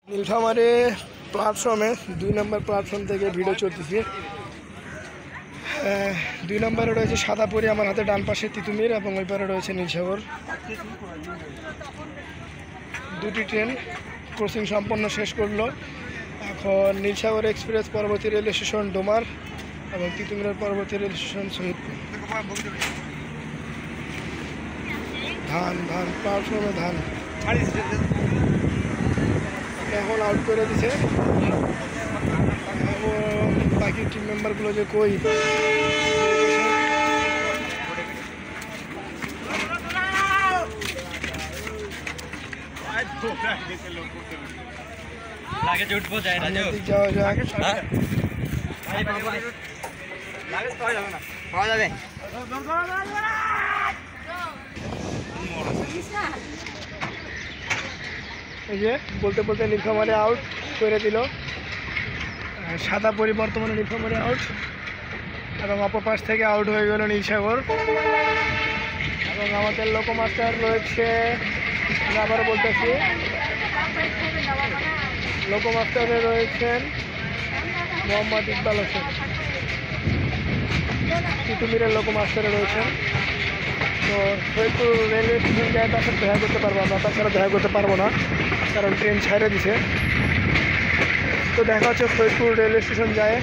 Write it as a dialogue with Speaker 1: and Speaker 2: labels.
Speaker 1: নীলফামারী প্ল্যাটফর্মে 2 নম্বর প্ল্যাটফর্ম থেকে ভিডিও চলতেছে। 2 নম্বরে রয়েছে সাদাপুরি, আমার হাতে ডান পাশে তিতুমির এবং ওই পারে রয়েছে নীলসাগর। দুটি ট্রেন ক্রসিং সম্পন্ন শেষ করলো। এখন নীলসাগর এক্সপ্রেস পরবর্তী রেল স্টেশন ডোমার এবং তিতুমিরের পরবর্তী রেল স্টেশন শহীদপুর। ধান প্ল্যাটফর্মে ধান এখন আউট করে দিছে। বাকি টিম মেম্বারগুলো যে কই যাওয়া যাক। এই যে বলতে বলতে নীলফামারী আউট করে দিল। সাদাপুরি বর্তমানে নীলফামারী আউট এবং অপর পাশ থেকে আউট হয়ে গেল নীলসাগর। এবং আমাদের লোকোমাস্টার রয়েছে, আমি আবারও বলতেছি, লোকোমাস্টারে রয়েছেন মোহাম্মদ ইকবাল হোসেন, তিতুমিরের লোকোমাস্টারে রয়েছেন। তো শহীদপুর রেলওয়ে স্টেশন যায় তার সাথে দেখা করতে পারবো আমরা, তাছাড়া দেখা করতে পারবো না কারণ ট্রেন ছেড়ে দিছে। তো দেখা হচ্ছে শহীদপুর রেলওয়ে স্টেশন যায়।